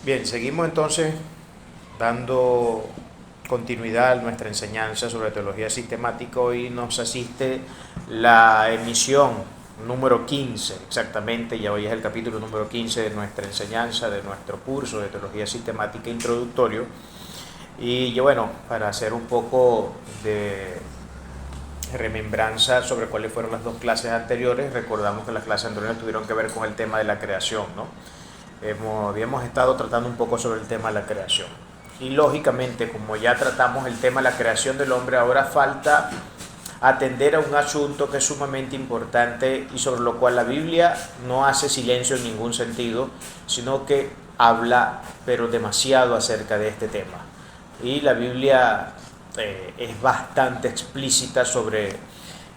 Bien, seguimos entonces dando continuidad a nuestra enseñanza sobre teología sistemática. Hoy nos asiste la emisión número 15, exactamente, ya hoy es el capítulo número 15 de nuestra enseñanza, de nuestro curso de teología sistemática introductorio. Y yo, bueno, para hacer un poco de remembranza sobre cuáles fueron las dos clases anteriores, recordamos que las clases anteriores tuvieron que ver con el tema de la creación, ¿no? Habíamos estado tratando un poco sobre el tema de la creación. Y lógicamente, como ya tratamos el tema de la creación del hombre, ahora falta atender a un asunto que es sumamente importante y sobre lo cual la Biblia no hace silencio en ningún sentido, sino que habla, pero demasiado acerca de este tema. Y la Biblia es bastante explícita sobre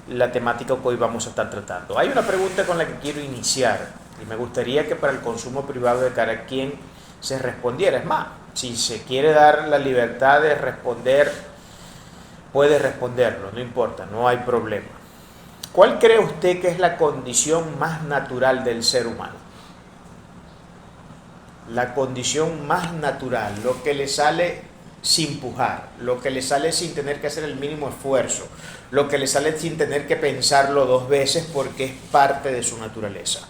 la temática que hoy vamos a estar tratando. Hay una pregunta con la que quiero iniciar y me gustaría que para el consumo privado de cada quien se respondiera. Es más, si se quiere dar la libertad de responder, puede responderlo, no importa, no hay problema. ¿Cuál cree usted que es la condición más natural del ser humano? La condición más natural, lo que le sale sin pujar, lo que le sale sin tener que hacer el mínimo esfuerzo, lo que le sale sin tener que pensarlo dos veces porque es parte de su naturaleza.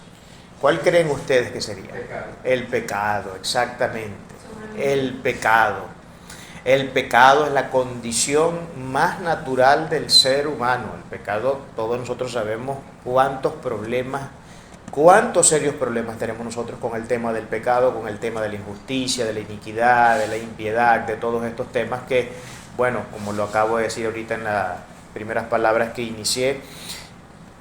¿Cuál creen ustedes que sería? Pecado. El pecado, exactamente. El pecado. El pecado es la condición más natural del ser humano. El pecado, todos nosotros sabemos cuántos serios problemas tenemos nosotros con el tema del pecado, con el tema de la injusticia, de la iniquidad, de la impiedad, de todos estos temas que, bueno, como lo acabo de decir ahorita en las primeras palabras que inicié,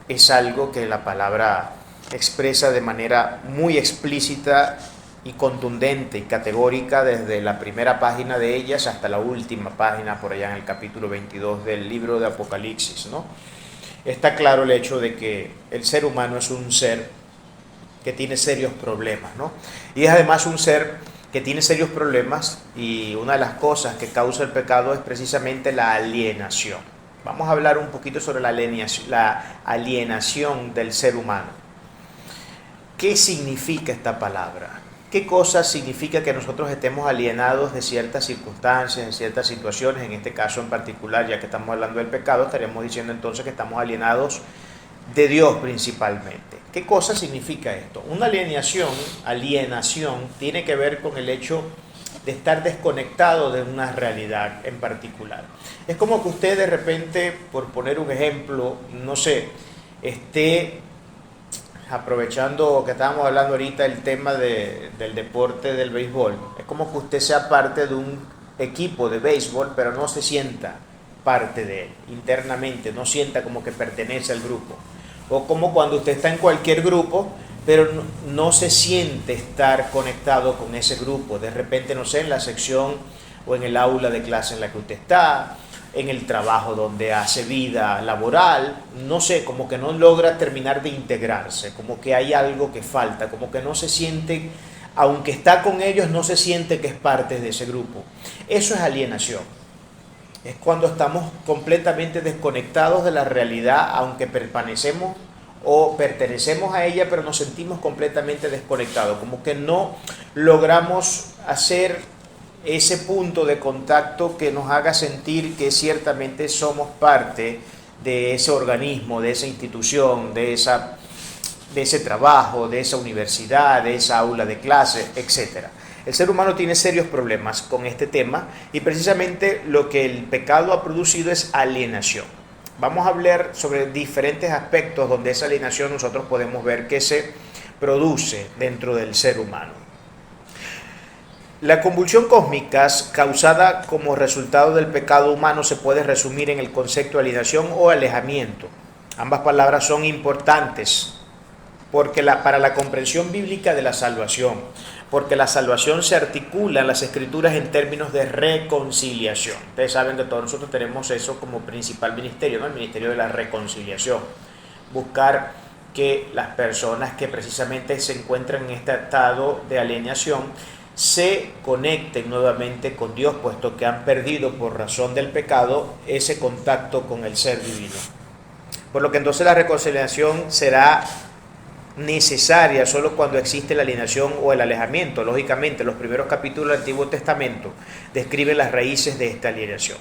es algo que la palabra expresa de manera muy explícita y contundente y categórica desde la primera página de ellas hasta la última página por allá en el capítulo 22 del libro de Apocalipsis, ¿no? Está claro el hecho de que el ser humano es un ser que tiene serios problemas, ¿no? Y es además un ser que tiene serios problemas y una de las cosas que causa el pecado es precisamente la alienación. Vamos a hablar un poquito sobre la alienación del ser humano. ¿Qué significa esta palabra? ¿Qué cosa significa que nosotros estemos alienados de ciertas circunstancias, de ciertas situaciones? En este caso en particular, ya que estamos hablando del pecado, estaríamos diciendo entonces que estamos alienados de Dios principalmente. ¿Qué cosa significa esto? Una alienación tiene que ver con el hecho de estar desconectado de una realidad en particular. Es como que usted de repente, por poner un ejemplo, no sé, esté aprovechando que estábamos hablando ahorita el tema del deporte del béisbol, es como que usted sea parte de un equipo de béisbol, pero no se sienta parte de él internamente, no sienta como que pertenece al grupo. O como cuando usted está en cualquier grupo, pero no se siente estar conectado con ese grupo. De repente, no sé, en la sección o en el aula de clase en la que usted está, en el trabajo donde hace vida laboral, no sé, como que no logra terminar de integrarse, como que hay algo que falta, como que no se siente, aunque está con ellos, no se siente que es parte de ese grupo. Eso es alienación. Es cuando estamos completamente desconectados de la realidad, aunque permanecemos o pertenecemos a ella, pero nos sentimos completamente desconectados, como que no logramos hacer ese punto de contacto que nos haga sentir que ciertamente somos parte de ese organismo, de esa institución, de ese trabajo, de esa universidad, de esa aula de clase, etc. El ser humano tiene serios problemas con este tema y precisamente lo que el pecado ha producido es alienación. Vamos a hablar sobre diferentes aspectos donde esa alienación nosotros podemos ver que se produce dentro del ser humano. La convulsión cósmica causada como resultado del pecado humano se puede resumir en el concepto de alienación o alejamiento. Ambas palabras son importantes para la comprensión bíblica de la salvación, porque la salvación se articula en las escrituras en términos de reconciliación. Ustedes saben que todos nosotros tenemos eso como principal ministerio, ¿no? El ministerio de la reconciliación. Buscar que las personas que precisamente se encuentran en este estado de alienación se conecten nuevamente con Dios, puesto que han perdido por razón del pecado ese contacto con el ser divino. Por lo que entonces la reconciliación será necesaria solo cuando existe la alienación o el alejamiento. Lógicamente, los primeros capítulos del Antiguo Testamento describen las raíces de esta alienación.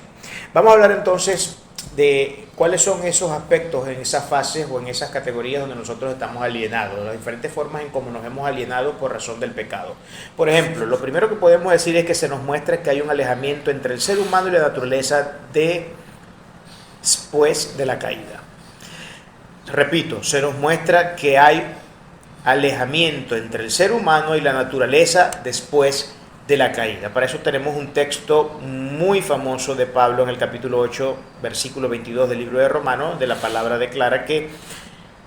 Vamos a hablar entonces de cuáles son esos aspectos en esas fases o en esas categorías donde nosotros estamos alienados, las diferentes formas en cómo nos hemos alienado por razón del pecado. Por ejemplo, lo primero que podemos decir es que se nos muestra que hay un alejamiento entre el ser humano y la naturaleza después de la caída. Repito, se nos muestra que hay alejamiento entre el ser humano y la naturaleza después de la caída. Para eso tenemos un texto muy famoso de Pablo en el capítulo 8, versículo 22 del libro de Romanos, de la palabra declara que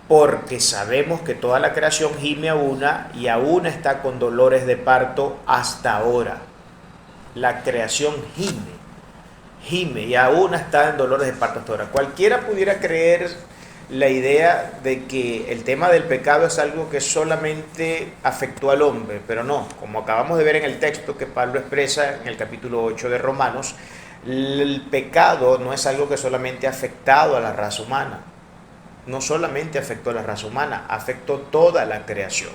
porque sabemos que toda la creación gime a una y aún está con dolores de parto hasta ahora. La creación gime y aún está en dolores de parto hasta ahora. Cualquiera pudiera creer la idea de que el tema del pecado es algo que solamente afectó al hombre, pero no, como acabamos de ver en el texto que Pablo expresa en el capítulo 8 de Romanos, el pecado no es algo que solamente ha afectado a la raza humana, no solamente afectó a la raza humana, afectó toda la creación,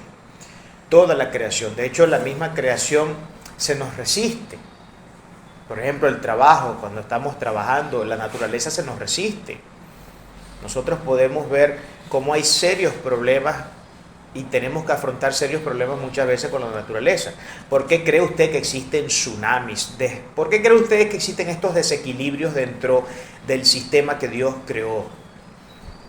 de hecho la misma creación se nos resiste. Por ejemplo, el trabajo, cuando estamos trabajando, la naturaleza se nos resiste. Nosotros podemos ver cómo hay serios problemas y tenemos que afrontar serios problemas muchas veces con la naturaleza. ¿Por qué cree usted que existen tsunamis? ¿Por qué cree usted que existen estos desequilibrios dentro del sistema que Dios creó?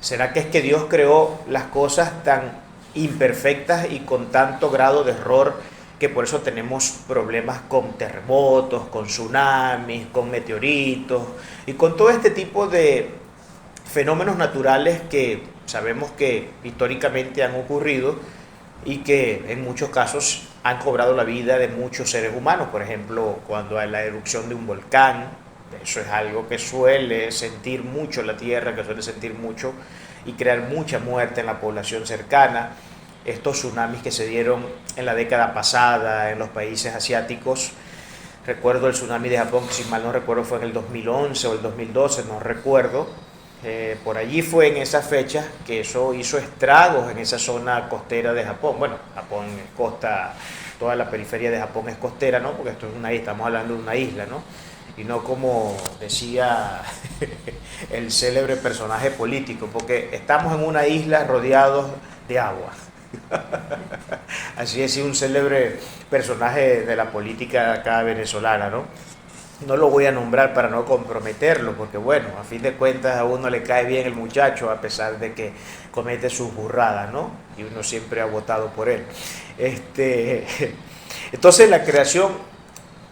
¿Será que es que Dios creó las cosas tan imperfectas y con tanto grado de error que por eso tenemos problemas con terremotos, con tsunamis, con meteoritos y con todo este tipo de fenómenos naturales que sabemos que históricamente han ocurrido y que en muchos casos han cobrado la vida de muchos seres humanos? Por ejemplo, cuando hay la erupción de un volcán, eso es algo que suele sentir mucho la tierra, que suele sentir mucho y crear mucha muerte en la población cercana. Estos tsunamis que se dieron en la década pasada en los países asiáticos, recuerdo el tsunami de Japón, que si mal no recuerdo fue en el 2011 o el 2012, no recuerdo. Por allí fue en esas fechas que eso hizo estragos en esa zona costera de Japón. Bueno, Japón es costa, toda la periferia de Japón es costera, ¿no? Porque esto es una isla, estamos hablando de una isla, ¿no? Y no como decía el célebre personaje político, porque estamos en una isla rodeados de agua. Así decía un célebre personaje de la política acá venezolana, ¿no? No lo voy a nombrar para no comprometerlo, porque bueno, a fin de cuentas a uno le cae bien el muchacho a pesar de que comete sus burradas, ¿no? Y uno siempre ha votado por él. Entonces la creación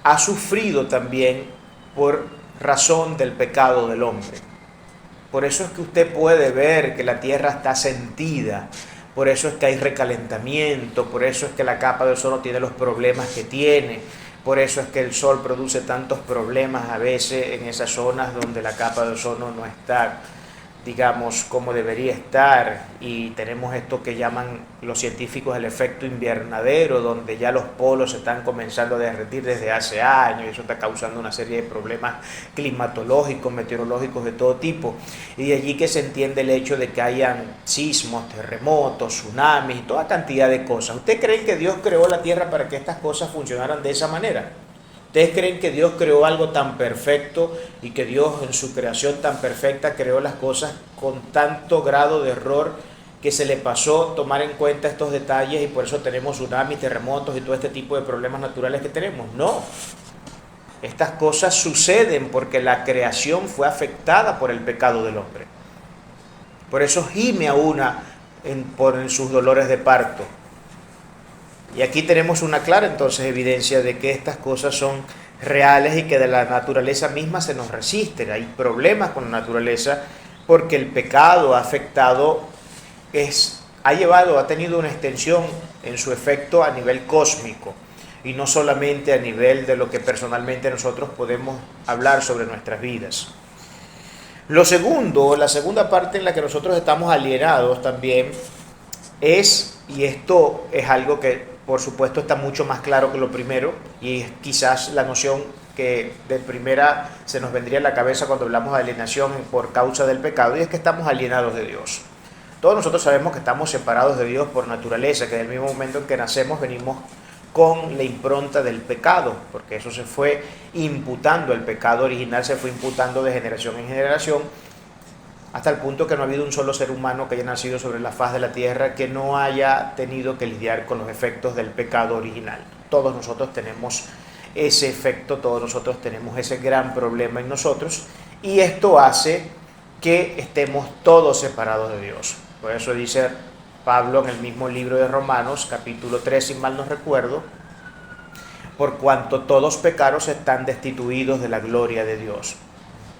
ha sufrido también por razón del pecado del hombre. Por eso es que usted puede ver que la tierra está sentida, por eso es que hay recalentamiento, por eso es que la capa de ozono tiene los problemas que tiene. Por eso es que el sol produce tantos problemas a veces en esas zonas donde la capa de ozono no está, digamos, como debería estar, y tenemos esto que llaman los científicos el efecto invernadero, donde ya los polos se están comenzando a derretir desde hace años, y eso está causando una serie de problemas climatológicos, meteorológicos de todo tipo, y de allí que se entiende el hecho de que hayan sismos, terremotos, tsunamis y toda cantidad de cosas. ¿Ustedes creen que Dios creó la tierra para que estas cosas funcionaran de esa manera? ¿Ustedes creen que Dios creó algo tan perfecto y que Dios en su creación tan perfecta creó las cosas con tanto grado de error que se le pasó tomar en cuenta estos detalles y por eso tenemos tsunamis, terremotos y todo este tipo de problemas naturales que tenemos? No. Estas cosas suceden porque la creación fue afectada por el pecado del hombre. Por eso gime a una por sus dolores de parto. Y aquí tenemos una clara entonces evidencia de que estas cosas son reales y que de la naturaleza misma se nos resiste. Hay problemas con la naturaleza porque el pecado ha afectado, ha tenido una extensión en su efecto a nivel cósmico y no solamente a nivel de lo que personalmente nosotros podemos hablar sobre nuestras vidas. Lo segundo, la segunda parte en la que nosotros estamos alienados también es, y esto es algo que por supuesto está mucho más claro que lo primero, y es quizás la noción que de primera se nos vendría a la cabeza cuando hablamos de alienación por causa del pecado, y es que estamos alienados de Dios. Todos nosotros sabemos que estamos separados de Dios por naturaleza, que en el mismo momento en que nacemos venimos con la impronta del pecado, porque eso se fue imputando, el pecado original se fue imputando de generación en generación, hasta el punto que no ha habido un solo ser humano que haya nacido sobre la faz de la tierra que no haya tenido que lidiar con los efectos del pecado original. Todos nosotros tenemos ese efecto, todos nosotros tenemos ese gran problema en nosotros, y esto hace que estemos todos separados de Dios. Por eso dice Pablo en el mismo libro de Romanos, capítulo 3, si mal no recuerdo, por cuanto todos pecaron están destituidos de la gloria de Dios.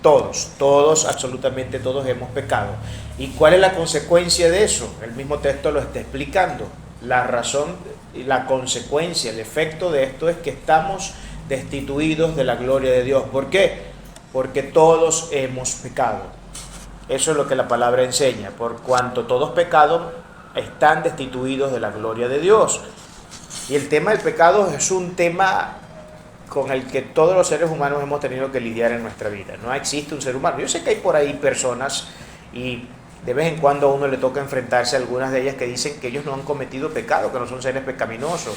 Todos, absolutamente todos hemos pecado. ¿Y cuál es la consecuencia de eso? El mismo texto lo está explicando. La razón y la consecuencia, el efecto de esto es que estamos destituidos de la gloria de Dios. ¿Por qué? Porque todos hemos pecado. Eso es lo que la palabra enseña. Por cuanto todos pecados están destituidos de la gloria de Dios. Y el tema del pecado es un tema con el que todos los seres humanos hemos tenido que lidiar en nuestra vida. No existe un ser humano. Yo sé que hay por ahí personas, y de vez en cuando a uno le toca enfrentarse a algunas de ellas, que dicen que ellos no han cometido pecado, que no son seres pecaminosos.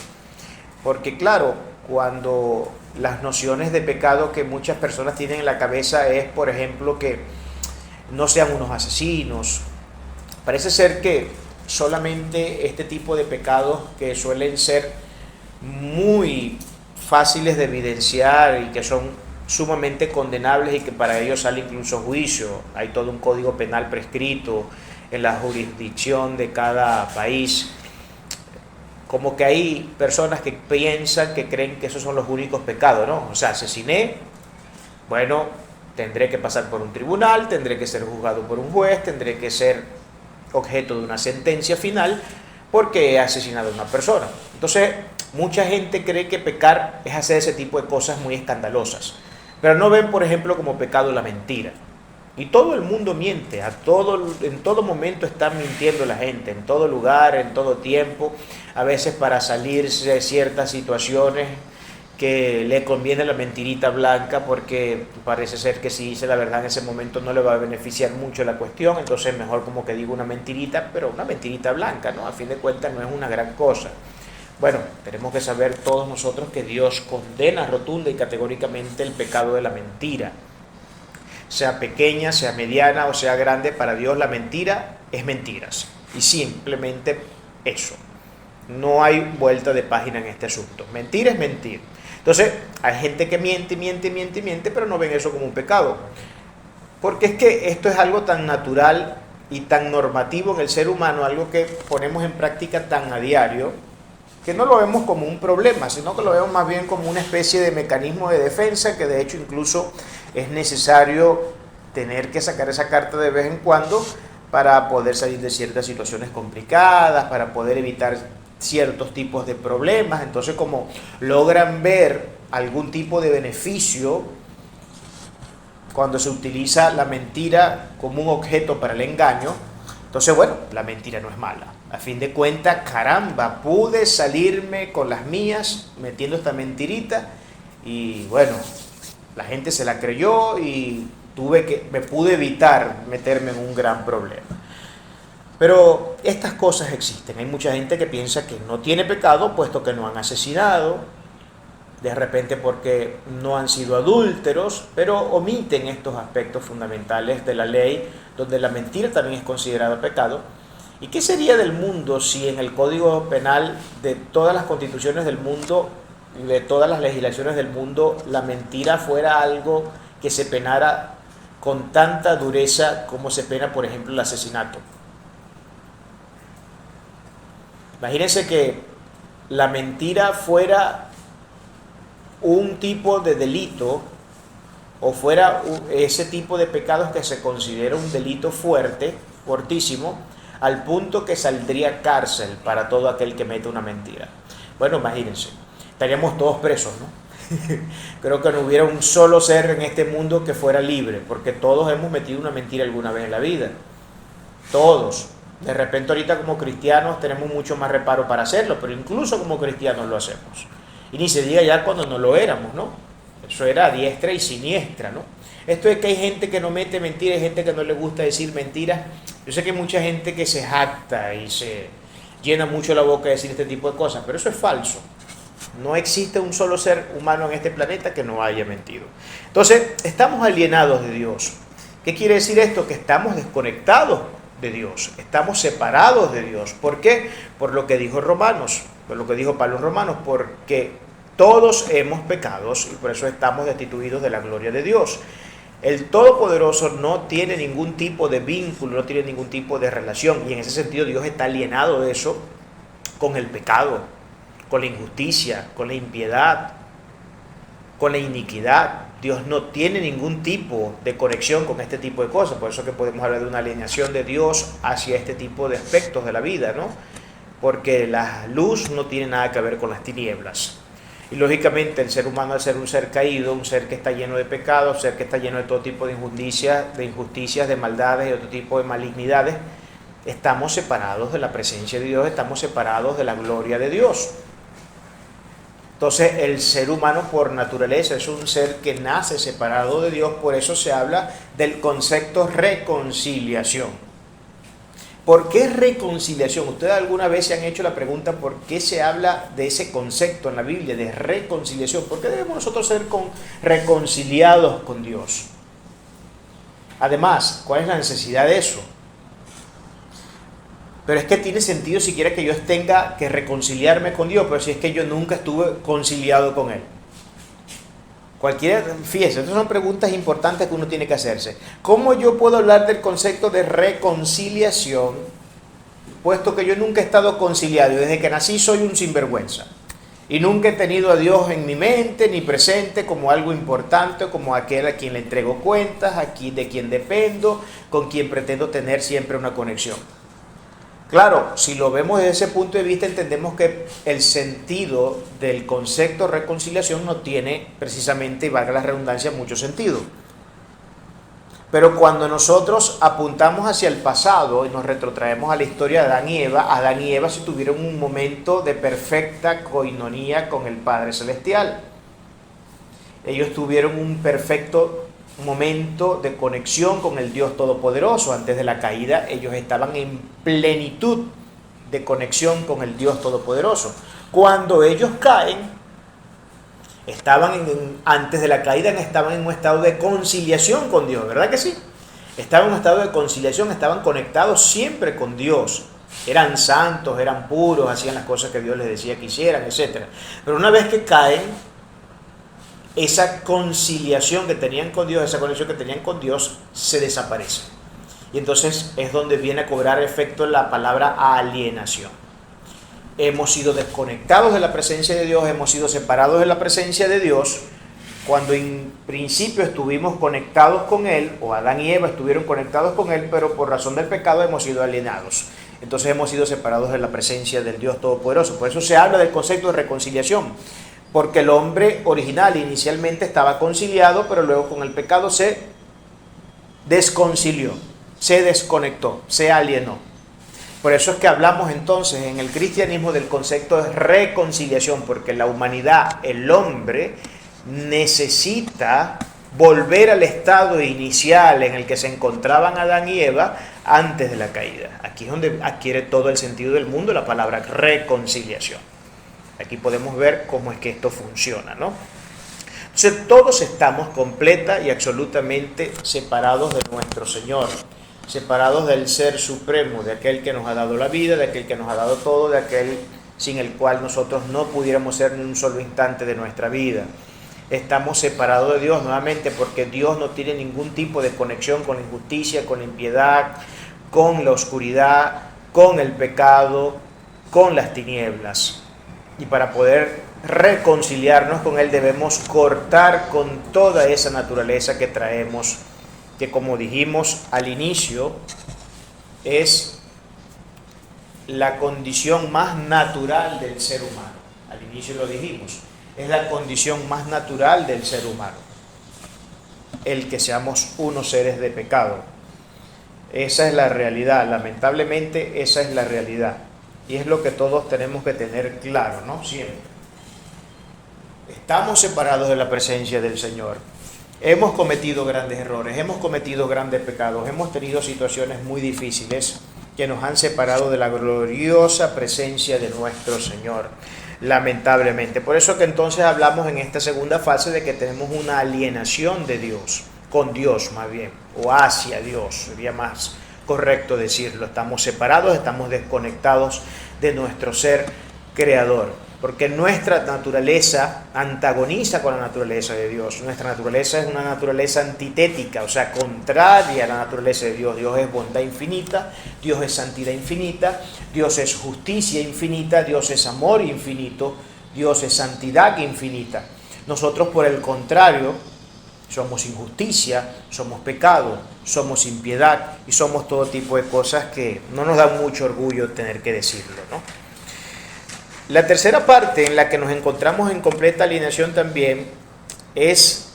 Porque claro, cuando las nociones de pecado que muchas personas tienen en la cabeza es, por ejemplo, que no sean unos asesinos. Parece ser que solamente este tipo de pecados, que suelen ser muy fáciles de evidenciar y que son sumamente condenables y que para ellos sale incluso juicio, hay todo un código penal prescrito en la jurisdicción de cada país, como que hay personas que piensan, que creen que esos son los únicos pecados, ¿no? O sea, asesiné, bueno, tendré que pasar por un tribunal, tendré que ser juzgado por un juez, tendré que ser objeto de una sentencia final porque he asesinado a una persona. Entonces, mucha gente cree que pecar es hacer ese tipo de cosas muy escandalosas, pero no ven, por ejemplo, como pecado la mentira. Y todo el mundo miente, en todo momento están mintiendo la gente, en todo lugar, en todo tiempo, a veces para salirse de ciertas situaciones que le conviene la mentirita blanca, porque parece ser que si dice la verdad en ese momento no le va a beneficiar mucho la cuestión, entonces mejor como que digo una mentirita, pero una mentirita blanca, ¿no? A fin de cuentas no es una gran cosa. Bueno, tenemos que saber todos nosotros que Dios condena rotunda y categóricamente el pecado de la mentira. Sea pequeña, sea mediana o sea grande, para Dios la mentira es mentiras. Y simplemente eso. No hay vuelta de página en este asunto. Mentir es mentir. Entonces, hay gente que miente, pero no ven eso como un pecado. Porque es que esto es algo tan natural y tan normativo en el ser humano, algo que ponemos en práctica tan a diario, que no lo vemos como un problema, sino que lo vemos más bien como una especie de mecanismo de defensa, que de hecho incluso es necesario tener que sacar esa carta de vez en cuando para poder salir de ciertas situaciones complicadas, para poder evitar ciertos tipos de problemas. Entonces, como logran ver algún tipo de beneficio cuando se utiliza la mentira como un objeto para el engaño, entonces, bueno, la mentira no es mala. A fin de cuentas, caramba, pude salirme con las mías metiendo esta mentirita y bueno, la gente se la creyó y me pude evitar meterme en un gran problema. Pero estas cosas existen. Hay mucha gente que piensa que no tiene pecado puesto que no han asesinado, de repente porque no han sido adúlteros, pero omiten estos aspectos fundamentales de la ley, donde la mentira también es considerada pecado. ¿Y qué sería del mundo si en el Código Penal de todas las constituciones del mundo, de todas las legislaciones del mundo, la mentira fuera algo que se penara con tanta dureza como se pena, por ejemplo, el asesinato? Imagínense que la mentira fuera un tipo de delito o fuera ese tipo de pecados que se considera un delito fuerte, fortísimo, al punto que saldría cárcel para todo aquel que mete una mentira. Bueno, imagínense, estaríamos todos presos, ¿no? Creo que no hubiera un solo ser en este mundo que fuera libre, porque todos hemos metido una mentira alguna vez en la vida. Todos. De repente ahorita como cristianos tenemos mucho más reparo para hacerlo, pero incluso como cristianos lo hacemos. Y ni se diga ya cuando no lo éramos, ¿no? Eso era a diestra y siniestra, ¿no? Esto es que hay gente que no mete mentiras, hay gente que no le gusta decir mentiras. Yo sé que hay mucha gente que se jacta y se llena mucho la boca de decir este tipo de cosas, pero eso es falso. No existe un solo ser humano en este planeta que no haya mentido. Entonces, estamos alienados de Dios. ¿Qué quiere decir esto? Que estamos desconectados de Dios, estamos separados de Dios. ¿Por qué? Por lo que dijo Romanos, por lo que dijo Pablo en Romanos, porque todos hemos pecado y por eso estamos destituidos de la gloria de Dios. El Todopoderoso no tiene ningún tipo de vínculo, no tiene ningún tipo de relación, y en ese sentido Dios está alienado de eso con el pecado, con la injusticia, con la impiedad, con la iniquidad. Dios no tiene ningún tipo de conexión con este tipo de cosas, por eso que podemos hablar de una alienación de Dios hacia este tipo de aspectos de la vida, ¿no? Porque la luz no tiene nada que ver con las tinieblas. Y lógicamente el ser humano, al ser un ser caído, un ser que está lleno de pecados, un ser que está lleno de todo tipo de injusticias, de maldades y otro tipo de malignidades, estamos separados de la presencia de Dios, estamos separados de la gloria de Dios. Entonces el ser humano por naturaleza es un ser que nace separado de Dios, por eso se habla del concepto reconciliación. ¿Por qué reconciliación? ¿Ustedes alguna vez se han hecho la pregunta por qué se habla de ese concepto en la Biblia, de reconciliación? ¿Por qué debemos nosotros ser reconciliados con Dios? Además, ¿cuál es la necesidad de eso? Pero es que tiene sentido siquiera que yo tenga que reconciliarme con Dios, pero si es que yo nunca estuve conciliado con Él. Fíjese, estas son preguntas importantes que uno tiene que hacerse. ¿Cómo yo puedo hablar del concepto de reconciliación, puesto que yo nunca he estado conciliado y desde que nací soy un sinvergüenza? Y nunca he tenido a Dios en mi mente ni presente como algo importante, como aquel a quien le entrego cuentas, de quien dependo, con quien pretendo tener siempre una conexión. Claro, si lo vemos desde ese punto de vista, entendemos que el sentido del concepto reconciliación no tiene precisamente, y valga la redundancia, mucho sentido. Pero cuando nosotros apuntamos hacia el pasado y nos retrotraemos a la historia de Adán y Eva sí tuvieron un momento de perfecta coinonía con el Padre Celestial. Ellos tuvieron un perfecto momento de conexión con el Dios Todopoderoso. Antes de la caída ellos estaban en plenitud de conexión con el Dios Todopoderoso. Cuando ellos caen, antes de la caída estaban en un estado de conciliación con Dios, ¿verdad que sí? Estaban en un estado de conciliación, estaban conectados siempre con Dios. Eran santos, eran puros, hacían las cosas que Dios les decía que hicieran, etc. Pero una vez que caen, esa conciliación que tenían con Dios, esa conexión que tenían con Dios, se desaparece. Y entonces es donde viene a cobrar efecto la palabra alienación. Hemos sido desconectados de la presencia de Dios, hemos sido separados de la presencia de Dios, cuando en principio estuvimos conectados con Él, o Adán y Eva estuvieron conectados con Él, pero por razón del pecado hemos sido alienados. Entonces hemos sido separados de la presencia del Dios Todopoderoso. Por eso se habla del concepto de reconciliación. Porque el hombre original inicialmente estaba conciliado, pero luego con el pecado se desconcilió, se desconectó, se alienó. Por eso es que hablamos entonces en el cristianismo del concepto de reconciliación, porque la humanidad, el hombre, necesita volver al estado inicial en el que se encontraban Adán y Eva antes de la caída. Aquí es donde adquiere todo el sentido del mundo la palabra reconciliación. Aquí podemos ver cómo es que esto funciona, ¿no? Entonces todos estamos completa y absolutamente separados de nuestro Señor, separados del Ser Supremo, de aquel que nos ha dado la vida, de aquel que nos ha dado todo, de aquel sin el cual nosotros no pudiéramos ser ni un solo instante de nuestra vida. Estamos separados de Dios nuevamente porque Dios no tiene ningún tipo de conexión con la injusticia, con la impiedad, con la oscuridad, con el pecado, con las tinieblas. Y para poder reconciliarnos con Él debemos cortar con toda esa naturaleza que traemos, que como dijimos al inicio, es la condición más natural del ser humano. Al inicio lo dijimos, es la condición más natural del ser humano, el que seamos unos seres de pecado. Esa es la realidad, lamentablemente esa es la realidad. Y es lo que todos tenemos que tener claro, ¿no? Siempre. Estamos separados de la presencia del Señor. Hemos cometido grandes errores, hemos cometido grandes pecados, hemos tenido situaciones muy difíciles que nos han separado de la gloriosa presencia de nuestro Señor, lamentablemente. Por eso que entonces hablamos en esta segunda fase de que tenemos una alienación de Dios, con Dios más bien, o hacia Dios, sería más correcto decirlo. Estamos separados, estamos desconectados de nuestro ser creador. Porque nuestra naturaleza antagoniza con la naturaleza de Dios. Nuestra naturaleza es una naturaleza antitética, o sea, contraria a la naturaleza de Dios. Dios es bondad infinita, Dios es santidad infinita, Dios es justicia infinita, Dios es amor infinito, Dios es santidad infinita. Nosotros, por el contrario, somos injusticia, somos pecado, somos impiedad y somos todo tipo de cosas que no nos da mucho orgullo tener que decirlo, ¿no? La tercera parte en la que nos encontramos en completa alineación también es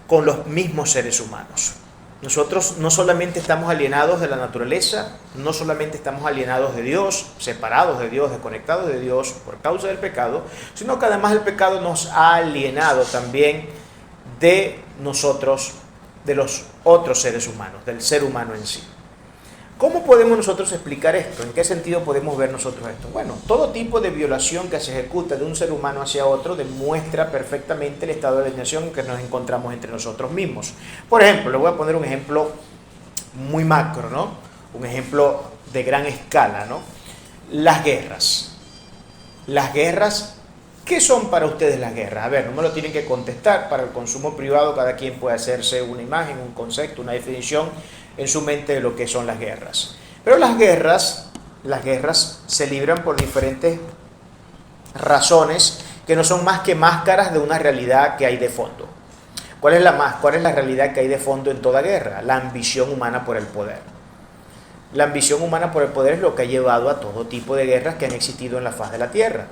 con los mismos seres humanos. Nosotros no solamente estamos alienados de la naturaleza, no solamente estamos alienados de Dios, separados de Dios, desconectados de Dios por causa del pecado, sino que además el pecado nos ha alienado también de nosotros, de los otros seres humanos, del ser humano en sí. ¿Cómo podemos nosotros explicar esto? ¿En qué sentido podemos ver nosotros esto? Bueno, todo tipo de violación que se ejecuta de un ser humano hacia otro demuestra perfectamente el estado de alienación en que nos encontramos entre nosotros mismos. Por ejemplo, le voy a poner un ejemplo muy macro, ¿no? Un ejemplo de gran escala, ¿no? Las guerras. Las guerras, ¿qué son para ustedes las guerras? A ver, no me lo tienen que contestar. Para el consumo privado cada quien puede hacerse una imagen, un concepto, una definición en su mente de lo que son las guerras. Pero las guerras se libran por diferentes razones que no son más que máscaras de una realidad que hay de fondo. ¿Cuál es la realidad que hay de fondo en toda guerra? La ambición humana por el poder. La ambición humana por el poder es lo que ha llevado a todo tipo de guerras que han existido en la faz de la Tierra.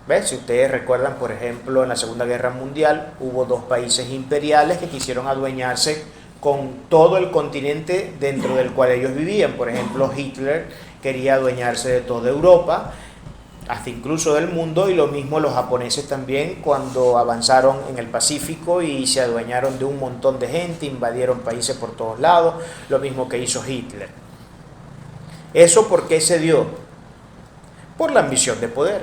¿Ves? Si ustedes recuerdan, por ejemplo, en la Segunda Guerra Mundial hubo dos países imperiales que quisieron adueñarse con todo el continente dentro del cual ellos vivían. Por ejemplo, Hitler quería adueñarse de toda Europa, hasta incluso del mundo, y lo mismo los japoneses también cuando avanzaron en el Pacífico y se adueñaron de un montón de gente, invadieron países por todos lados, lo mismo que hizo Hitler. ¿Eso por qué se dio? Por la ambición de poder,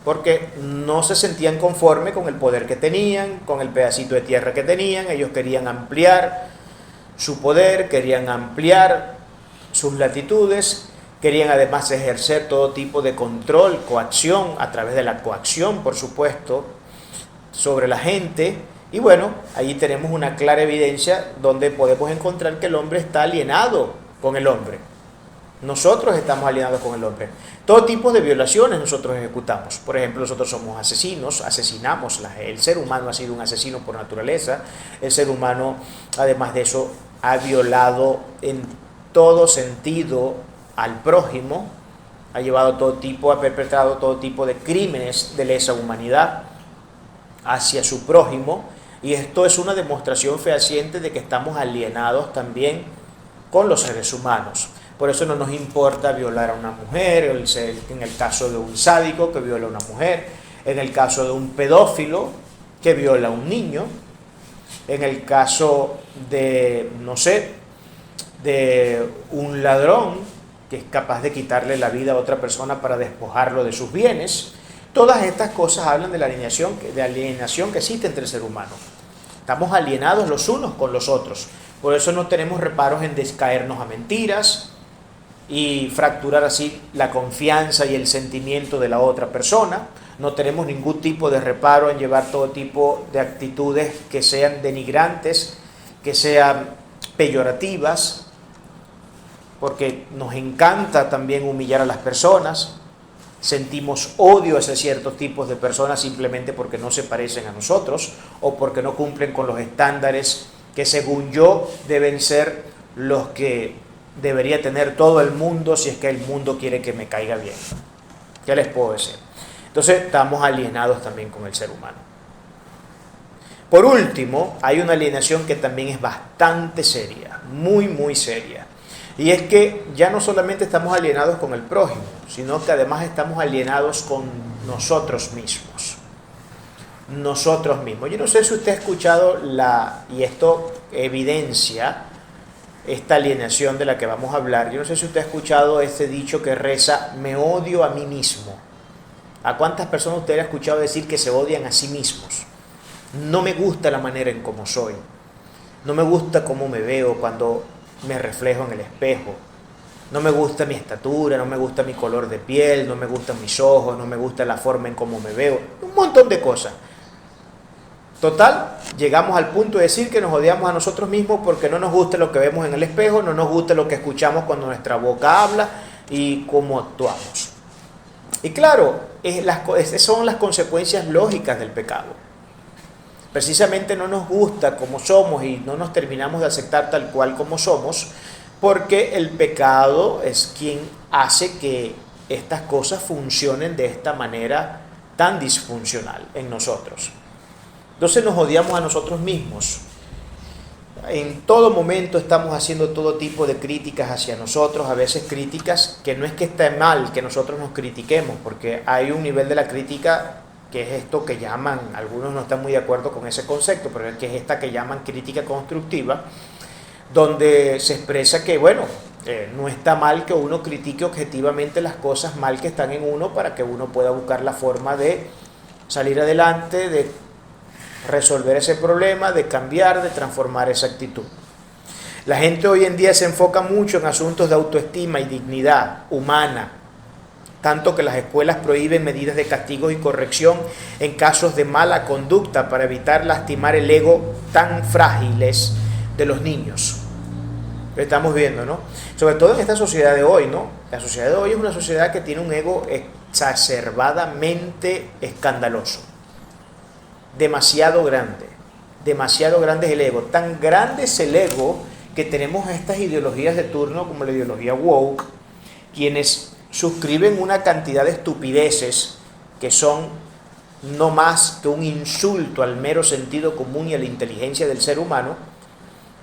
porque no se sentían conforme con el poder que tenían, con el pedacito de tierra que tenían. Ellos querían ampliar su poder, querían ampliar sus latitudes, querían además ejercer todo tipo de control, coacción, a través de la coacción, por supuesto, sobre la gente. Y bueno, allí tenemos una clara evidencia donde podemos encontrar que el hombre está alienado con el hombre. Nosotros estamos alienados con el hombre. Todo tipo de violaciones nosotros ejecutamos. Por ejemplo, nosotros somos asesinos, asesinamos. El ser humano ha sido un asesino por naturaleza. El ser humano, además de eso, ha violado en todo sentido al prójimo, ha perpetrado todo tipo de crímenes de lesa humanidad hacia su prójimo, y esto es una demostración fehaciente de que estamos alienados también con los seres humanos. Por eso no nos importa violar a una mujer, en el caso de un sádico que viola a una mujer, en el caso de un pedófilo que viola a un niño, en el caso de, no sé, de un ladrón que es capaz de quitarle la vida a otra persona para despojarlo de sus bienes. Todas estas cosas hablan de la alienación que existe entre el ser humano. Estamos alienados los unos con los otros. Por eso no tenemos reparos en descaernos a mentiras y fracturar así la confianza y el sentimiento de la otra persona. No tenemos ningún tipo de reparo en llevar todo tipo de actitudes que sean denigrantes, que sean peyorativas, porque nos encanta también humillar a las personas. Sentimos odio hacia ciertos tipos de personas simplemente porque no se parecen a nosotros o porque no cumplen con los estándares que, según yo, deben ser los que debería tener todo el mundo si es que el mundo quiere que me caiga bien. ¿Qué les puedo decir? Entonces estamos alienados también con el ser humano. Por último, hay una alienación que también es bastante seria, muy, muy seria. Y es que ya no solamente estamos alienados con el prójimo, sino que además estamos alienados con nosotros mismos. nosotros mismos. Yo no sé si usted ha escuchado y esto evidencia esta alienación de la que vamos a hablar. Yo no sé si usted ha escuchado este dicho que reza: me odio a mí mismo. ¿A cuántas personas usted ha escuchado decir que se odian a sí mismos? No me gusta la manera en cómo soy. No me gusta cómo me veo cuando me reflejo en el espejo. No me gusta mi estatura, no me gusta mi color de piel, no me gustan mis ojos, no me gusta la forma en cómo me veo. Un montón de cosas. Total, llegamos al punto de decir que nos odiamos a nosotros mismos porque no nos gusta lo que vemos en el espejo, no nos gusta lo que escuchamos cuando nuestra boca habla y cómo actuamos. Y claro, esas son las consecuencias lógicas del pecado. Precisamente no nos gusta como somos y no nos terminamos de aceptar tal cual como somos, porque el pecado es quien hace que estas cosas funcionen de esta manera tan disfuncional en nosotros. Entonces nos odiamos a nosotros mismos. En todo momento estamos haciendo todo tipo de críticas hacia nosotros, a veces críticas que no es que esté mal que nosotros nos critiquemos, porque hay un nivel de la crítica que es esto que llaman, algunos no están muy de acuerdo con ese concepto, pero es que es esta que llaman crítica constructiva, donde se expresa que, bueno, no está mal que uno critique objetivamente las cosas mal que están en uno para que uno pueda buscar la forma de salir adelante, de resolver ese problema, de cambiar, de transformar esa actitud. La gente hoy en día se enfoca mucho en asuntos de autoestima y dignidad humana, tanto que las escuelas prohíben medidas de castigo y corrección en casos de mala conducta para evitar lastimar el ego tan frágiles de los niños. Lo estamos viendo, ¿no? Sobre todo en esta sociedad de hoy, ¿no? La sociedad de hoy es una sociedad que tiene un ego exacerbadamente escandaloso. Demasiado grande es el ego. Tan grande es el ego que tenemos estas ideologías de turno como la ideología woke, quienes suscriben una cantidad de estupideces que son no más que un insulto al mero sentido común y a la inteligencia del ser humano,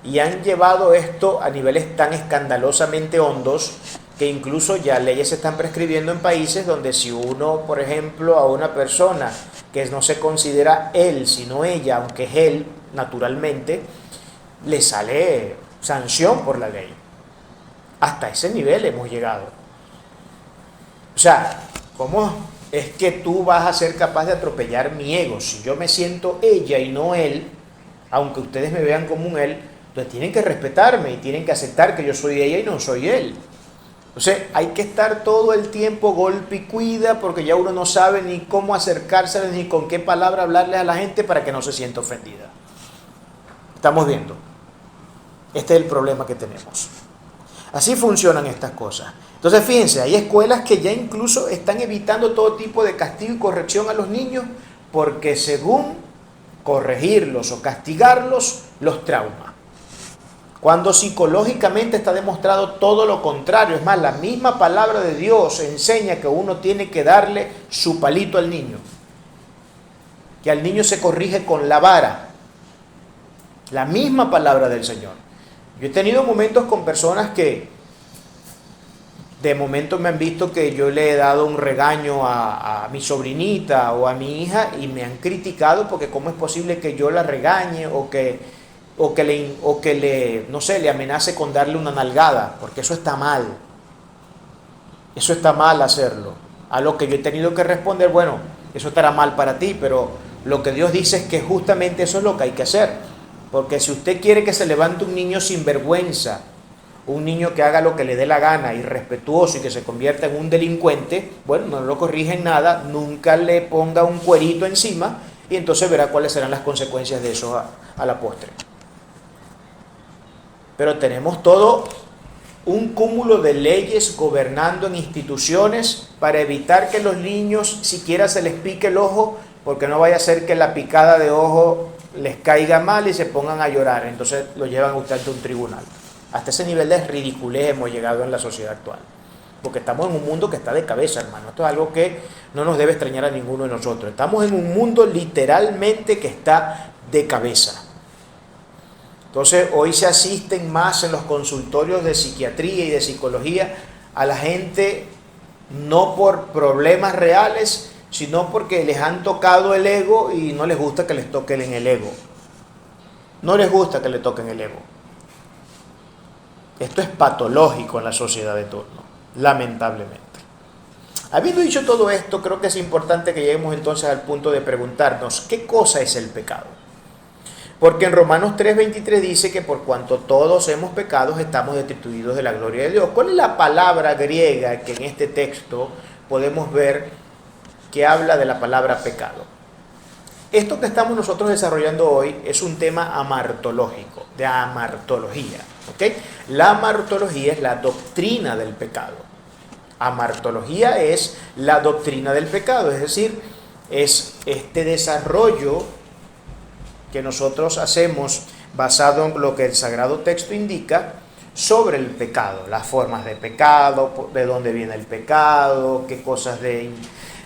y han llevado esto a niveles tan escandalosamente hondos que incluso ya leyes se están prescribiendo en países donde si uno, por ejemplo, a una persona que no se considera él, sino ella, aunque es él, naturalmente, le sale sanción por la ley. Hasta ese nivel hemos llegado. O sea, ¿cómo es que tú vas a ser capaz de atropellar mi ego? Si yo me siento ella y no él, aunque ustedes me vean como un él, entonces tienen que respetarme y tienen que aceptar que yo soy ella y no soy él. Entonces hay que estar todo el tiempo golpe y cuida, porque ya uno no sabe ni cómo acercarse ni con qué palabra hablarle a la gente para que no se sienta ofendida. Estamos viendo. Este es el problema que tenemos. Así funcionan estas cosas. Entonces fíjense, hay escuelas que ya incluso están evitando todo tipo de castigo y corrección a los niños porque según corregirlos o castigarlos, los trauma. Cuando psicológicamente está demostrado todo lo contrario. Es más, la misma palabra de Dios enseña que uno tiene que darle su palito al niño. Que al niño se corrige con la vara. La misma palabra del Señor. Yo he tenido momentos con personas que de momento me han visto que yo le he dado un regaño a mi sobrinita o a mi hija y me han criticado porque cómo es posible que yo la regañe o que le amenace con darle una nalgada, porque eso está mal. Eso está mal hacerlo. A lo que yo he tenido que responder, bueno, eso estará mal para ti, pero lo que Dios dice es que justamente eso es lo que hay que hacer. Porque si usted quiere que se levante un niño sin vergüenza, un niño que haga lo que le dé la gana, irrespetuoso y que se convierta en un delincuente, bueno, no lo corrija en nada, nunca le ponga un cuerito encima y entonces verá cuáles serán las consecuencias de eso a la postre. Pero tenemos todo un cúmulo de leyes gobernando en instituciones para evitar que los niños siquiera se les pique el ojo, porque no vaya a ser que la picada de ojo les caiga mal y se pongan a llorar. Entonces lo llevan a usted ante un tribunal. Hasta ese nivel de ridiculez hemos llegado en la sociedad actual. Porque estamos en un mundo que está de cabeza, hermano. Esto es algo que no nos debe extrañar a ninguno de nosotros. Estamos en un mundo literalmente que está de cabeza. Entonces hoy se asisten más en los consultorios de psiquiatría y de psicología a la gente no por problemas reales, sino porque les han tocado el ego y no les gusta que les toquen en el ego. No les gusta que le toquen el ego. Esto es patológico en la sociedad de turno, lamentablemente. Habiendo dicho todo esto, creo que es importante que lleguemos entonces al punto de preguntarnos, ¿qué cosa es el pecado? Porque en Romanos 3:23 dice que por cuanto todos hemos pecado, estamos destituidos de la gloria de Dios. ¿Cuál es la palabra griega que en este texto podemos ver que habla de la palabra pecado? Esto que estamos nosotros desarrollando hoy es un tema amartológico, de amartología. ¿Okay? La amartología es la doctrina del pecado. Amartología es la doctrina del pecado, es decir, es este desarrollo que nosotros hacemos basado en lo que el Sagrado Texto indica sobre el pecado, las formas de pecado, de dónde viene el pecado, qué cosas de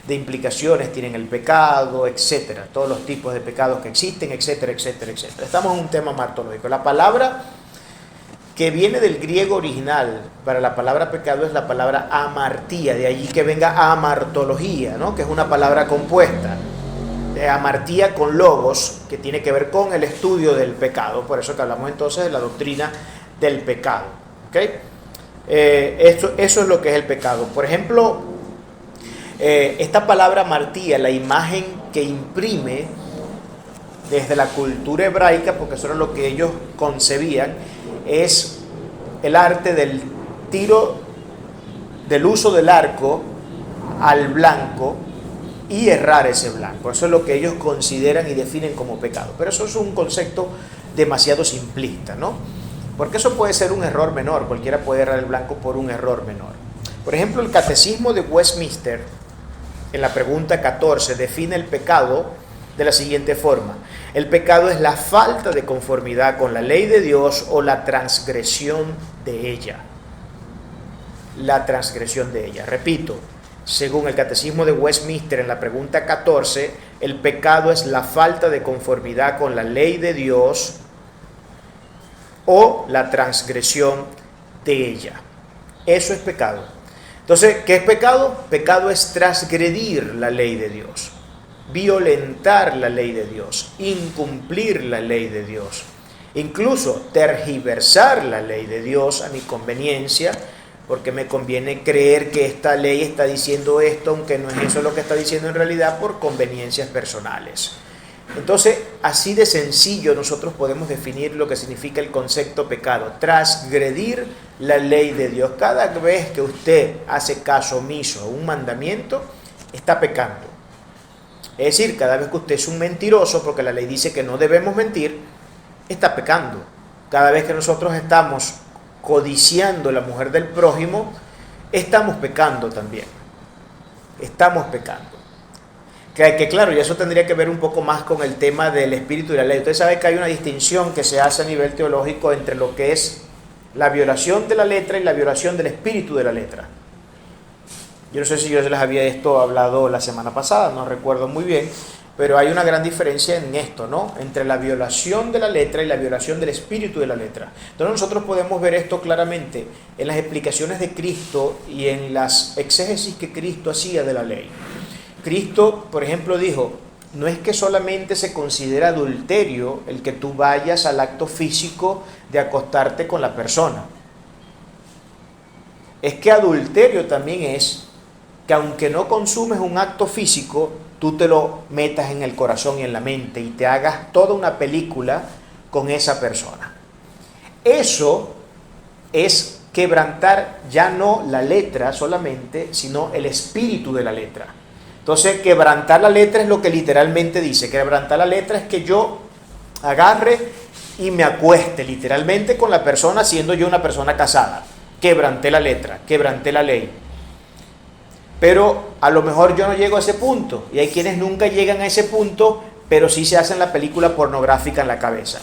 implicaciones tienen el pecado, etcétera, todos los tipos de pecados que existen, etcétera, etcétera, etcétera. Estamos en un tema amartológico. La palabra que viene del griego original para la palabra pecado es la palabra amartía, de allí que venga amartología, ¿no? Que es una palabra compuesta, de amartía con logos, que tiene que ver con el estudio del pecado, por eso que hablamos entonces de la doctrina del pecado. ¿Okay? Eso es lo que es el pecado. Por ejemplo, esta palabra amartía, la imagen que imprime desde la cultura hebraica, porque eso era lo que ellos concebían, es el arte del tiro, del uso del arco al blanco y errar ese blanco. Eso es lo que ellos consideran y definen como pecado. Pero eso es un concepto demasiado simplista, ¿no? Porque eso puede ser un error menor, cualquiera puede errar el blanco por un error menor. Por ejemplo, el Catecismo de Westminster, en la pregunta 14, define el pecado de la siguiente forma: el pecado es la falta de conformidad con la ley de Dios o la transgresión de ella. La transgresión de ella. Repito, según el Catecismo de Westminster, en la pregunta 14, el pecado es la falta de conformidad con la ley de Dios o la transgresión de ella. Eso es pecado. Entonces, ¿qué es pecado? Pecado es transgredir la ley de Dios, violentar la ley de Dios, incumplir la ley de Dios, incluso tergiversar la ley de Dios a mi conveniencia, porque me conviene creer que esta ley está diciendo esto, aunque no es eso lo que está diciendo en realidad, por conveniencias personales. Entonces, así de sencillo nosotros podemos definir lo que significa el concepto pecado: transgredir la ley de Dios. Cada vez que usted hace caso omiso a un mandamiento, está pecando. Es decir, cada vez que usted es un mentiroso, porque la ley dice que no debemos mentir, está pecando. Cada vez que nosotros estamos codiciando la mujer del prójimo, estamos pecando también. Estamos pecando. Que claro, y eso tendría que ver un poco más con el tema del espíritu y la ley. Usted sabe que hay una distinción que se hace a nivel teológico entre lo que es la violación de la letra y la violación del espíritu de la letra. Yo no sé si yo les había hablado la semana pasada, no recuerdo muy bien, pero hay una gran diferencia en esto, ¿no? Entre la violación de la letra y la violación del espíritu de la letra. Entonces nosotros podemos ver esto claramente en las explicaciones de Cristo y en las exégesis que Cristo hacía de la ley. Cristo, por ejemplo, dijo: no es que solamente se considera adulterio el que tú vayas al acto físico de acostarte con la persona. Es que adulterio también es que aunque no consumes un acto físico, tú te lo metas en el corazón y en la mente y te hagas toda una película con esa persona. Eso es quebrantar ya no la letra solamente, sino el espíritu de la letra. Entonces, quebrantar la letra es lo que literalmente dice. Quebrantar la letra es que yo agarre y me acueste literalmente con la persona, siendo yo una persona casada. Quebranté la letra, quebranté la ley. Pero a lo mejor yo no llego a ese punto. Y hay quienes nunca llegan a ese punto, pero sí se hacen la película pornográfica en la cabeza.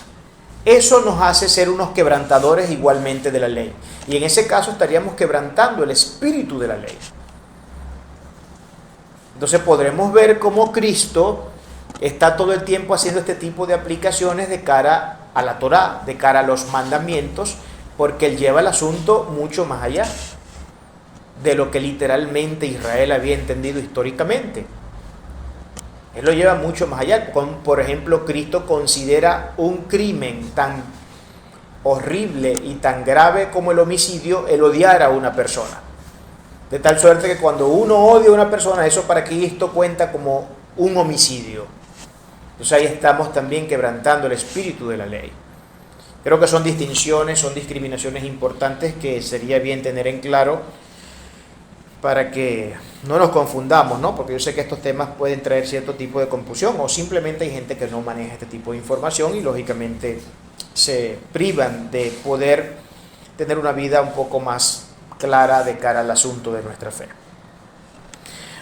Eso nos hace ser unos quebrantadores igualmente de la ley. Y en ese caso estaríamos quebrantando el espíritu de la ley. Entonces podremos ver cómo Cristo está todo el tiempo haciendo este tipo de aplicaciones de cara a la Torá, de cara a los mandamientos, porque Él lleva el asunto mucho más allá de lo que literalmente Israel había entendido históricamente. Él lo lleva mucho más allá. Por ejemplo, Cristo considera un crimen tan horrible y tan grave como el homicidio el odiar a una persona. De tal suerte que cuando uno odia a una persona, eso para Cristo cuenta como un homicidio. Entonces ahí estamos también quebrantando el espíritu de la ley. Creo que son distinciones, son discriminaciones importantes que sería bien tener en claro para que no nos confundamos, ¿no? Porque yo sé que estos temas pueden traer cierto tipo de confusión o simplemente hay gente que no maneja este tipo de información y lógicamente se privan de poder tener una vida un poco más clara de cara al asunto de nuestra fe.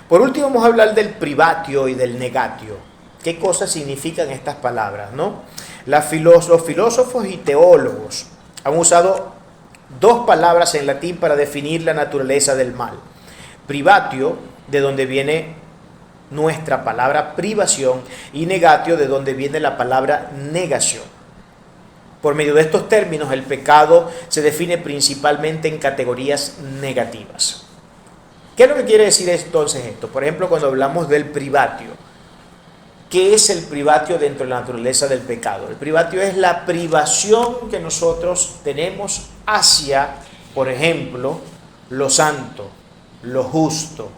Por último, vamos a hablar del privatio y del negatio. ¿Qué cosas significan estas palabras, no? Los filósofos y teólogos han usado dos palabras en latín para definir la naturaleza del mal. Privatio, de donde viene nuestra palabra privación, y negatio, de donde viene la palabra negación. Por medio de estos términos, el pecado se define principalmente en categorías negativas. ¿Qué es lo que quiere decir entonces esto? Por ejemplo, cuando hablamos del privatio, ¿qué es el privatio dentro de la naturaleza del pecado? El privatio es la privación que nosotros tenemos hacia, por ejemplo, lo santo, lo justo,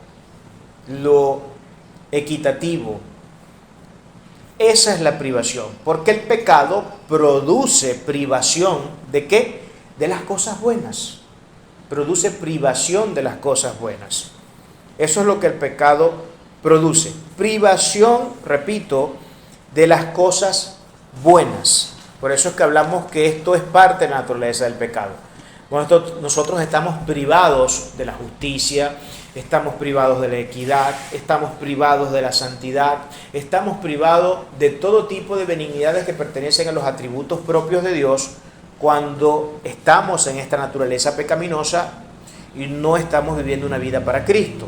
lo equitativo. Esa es la privación, porque el pecado produce privación ¿de qué? De las cosas buenas. Produce privación de las cosas buenas. Eso es lo que el pecado produce. Privación, repito, de las cosas buenas. Por eso es que hablamos que esto es parte de la naturaleza del pecado. Nosotros estamos privados de la justicia, estamos privados de la equidad, estamos privados de la santidad, estamos privados de todo tipo de benignidades que pertenecen a los atributos propios de Dios cuando estamos en esta naturaleza pecaminosa y no estamos viviendo una vida para Cristo.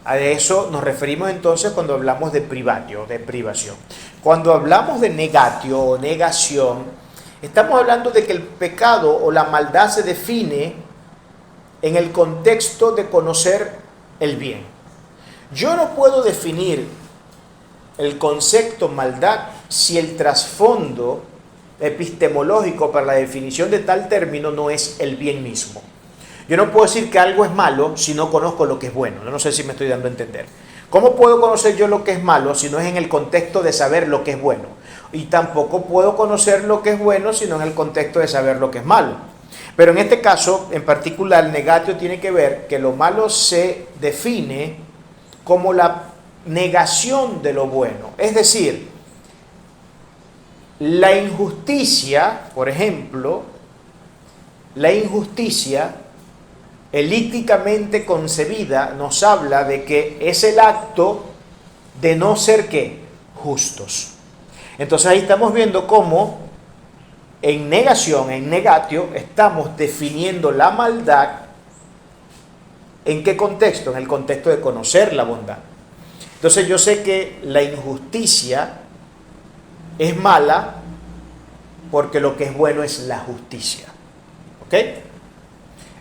A eso nos referimos entonces cuando hablamos de privatio, de privación. Cuando hablamos de negatio o negación, estamos hablando de que el pecado o la maldad se define en el contexto de conocer el bien. Yo no puedo definir el concepto maldad si el trasfondo epistemológico para la definición de tal término no es el bien mismo. Yo no puedo decir que algo es malo si no conozco lo que es bueno. No sé si me estoy dando a entender. ¿Cómo puedo conocer yo lo que es malo si no es en el contexto de saber lo que es bueno? Y tampoco puedo conocer lo que es bueno sino en el contexto de saber lo que es malo. Pero en este caso, en particular, el negatio tiene que ver que lo malo se define como la negación de lo bueno. Es decir, la injusticia, por ejemplo, la injusticia elípticamente concebida nos habla de que es el acto de no ser ¿qué? Justos. Entonces ahí estamos viendo cómo en negación, en negatio, estamos definiendo la maldad. ¿En qué contexto? En el contexto de conocer la bondad. Entonces yo sé que la injusticia es mala porque lo que es bueno es la justicia. ¿Ok?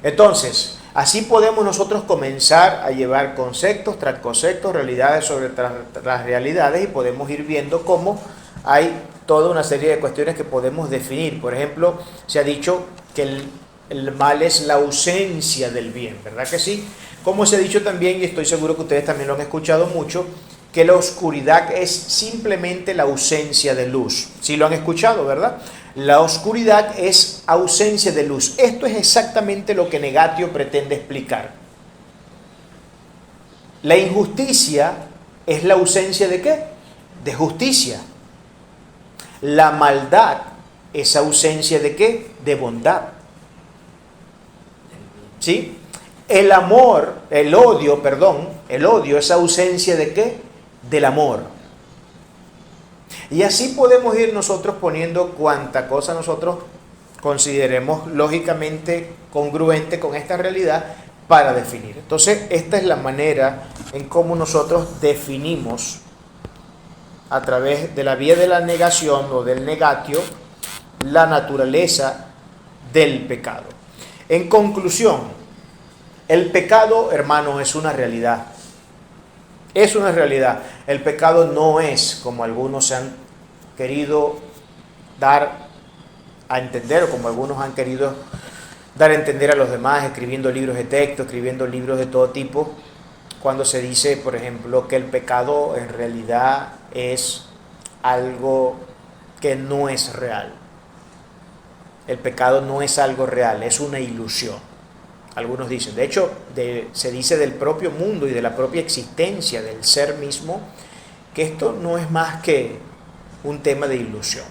Entonces, así podemos nosotros comenzar a llevar conceptos tras conceptos, realidades sobre tras realidades y podemos ir viendo cómo hay toda una serie de cuestiones que podemos definir. Por ejemplo, se ha dicho que el mal es la ausencia del bien, ¿verdad que sí? Como se ha dicho también, y estoy seguro que ustedes también lo han escuchado mucho, que la oscuridad es simplemente la ausencia de luz. Sí lo han escuchado, ¿verdad? La oscuridad es ausencia de luz. Esto es exactamente lo que negatio pretende explicar. La injusticia es la ausencia ¿de qué? De justicia. La maldad es ausencia ¿de qué? De bondad. ¿Sí? El odio es ausencia ¿de qué? Del amor. Y así podemos ir nosotros poniendo cuanta cosa nosotros consideremos lógicamente congruente con esta realidad para definir. Entonces, esta es la manera en cómo nosotros definimos a través de la vía de la negación o del negatio la naturaleza del pecado. En conclusión, el pecado, hermano, es una realidad. Es una realidad. El pecado no es como algunos se han querido dar a entender, o como algunos han querido dar a entender a los demás, escribiendo libros de texto, escribiendo libros de todo tipo, cuando se dice, por ejemplo, que el pecado en realidad es algo que no es real. El pecado no es algo real, es una ilusión. Algunos dicen, de hecho, se dice del propio mundo y de la propia existencia del ser mismo, que esto no es más que un tema de ilusión.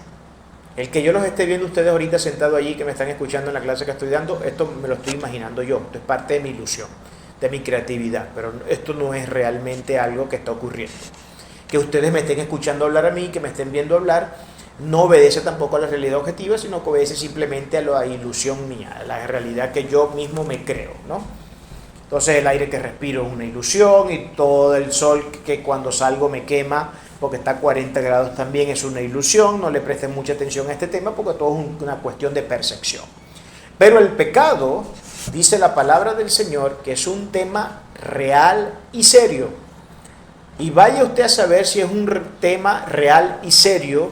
El que yo los esté viendo ustedes ahorita sentados allí, que me están escuchando en la clase que estoy dando, esto me lo estoy imaginando yo, esto es parte de mi ilusión, de mi creatividad, pero esto no es realmente algo que está ocurriendo. Que ustedes me estén escuchando hablar a mí, que me estén viendo hablar, no obedece tampoco a la realidad objetiva, sino que obedece simplemente a la ilusión mía, a la realidad que yo mismo me creo, ¿no? Entonces el aire que respiro es una ilusión, y todo el sol que cuando salgo me quema porque está a 40 grados también es una ilusión. No le presten mucha atención a este tema porque todo es una cuestión de percepción. Pero el pecado, dice la palabra del Señor, que es un tema real y serio. Y vaya usted a saber si es un tema real y serio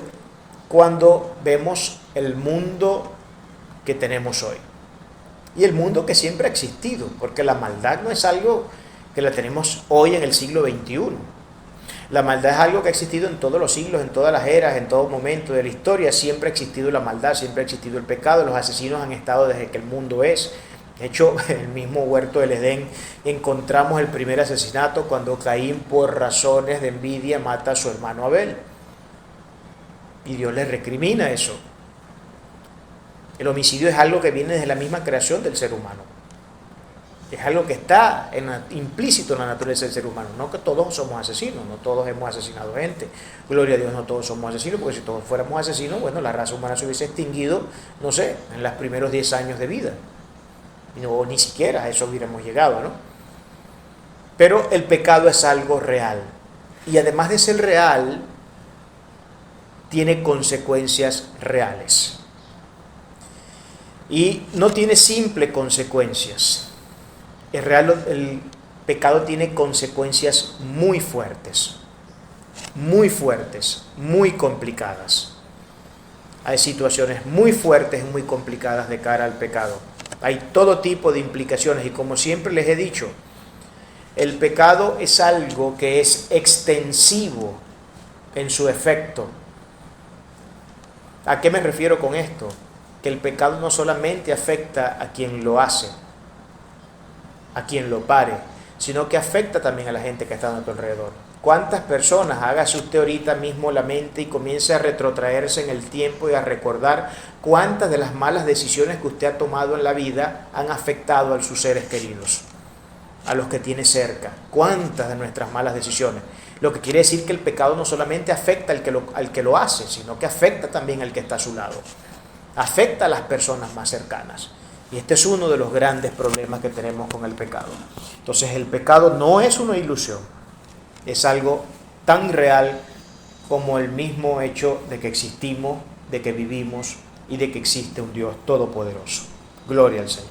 cuando vemos el mundo que tenemos hoy. Y el mundo que siempre ha existido, porque la maldad no es algo que la tenemos hoy en el siglo XXI. La maldad es algo que ha existido en todos los siglos, en todas las eras, en todo momento de la historia. Siempre ha existido la maldad, siempre ha existido el pecado. Los asesinos han estado desde que el mundo es. De hecho, en el mismo huerto del Edén encontramos el primer asesinato cuando Caín, por razones de envidia, mata a su hermano Abel. Y Dios le recrimina eso. El homicidio es algo que viene desde la misma creación del ser humano. Es algo que está implícito en la naturaleza del ser humano. No que todos somos asesinos, no todos hemos asesinado gente. Gloria a Dios, no todos somos asesinos, porque si todos fuéramos asesinos, bueno, la raza humana se hubiese extinguido, no sé, en los primeros 10 años de vida. No, ni siquiera a eso hubiéramos llegado, ¿no? Pero el pecado es algo real. Y además de ser real, tiene consecuencias reales. Y no tiene simples consecuencias. Es real, el pecado tiene consecuencias muy fuertes, muy complicadas. Hay situaciones muy fuertes y muy complicadas de cara al pecado. Hay todo tipo de implicaciones y, como siempre les he dicho, el pecado es algo que es extensivo en su efecto. ¿A qué me refiero con esto? Que el pecado no solamente afecta a quien lo hace, a quien lo pare, sino que afecta también a la gente que está a tu alrededor. ¿Cuántas personas, hágase usted ahorita mismo la mente y comience a retrotraerse en el tiempo y a recordar cuántas de las malas decisiones que usted ha tomado en la vida han afectado a sus seres queridos, a los que tiene cerca? ¿Cuántas de nuestras malas decisiones? Lo que quiere decir que el pecado no solamente afecta al que lo hace, sino que afecta también al que está a su lado. Afecta a las personas más cercanas. Y este es uno de los grandes problemas que tenemos con el pecado. Entonces el pecado no es una ilusión, es algo tan real como el mismo hecho de que existimos, de que vivimos y de que existe un Dios todopoderoso. Gloria al Señor.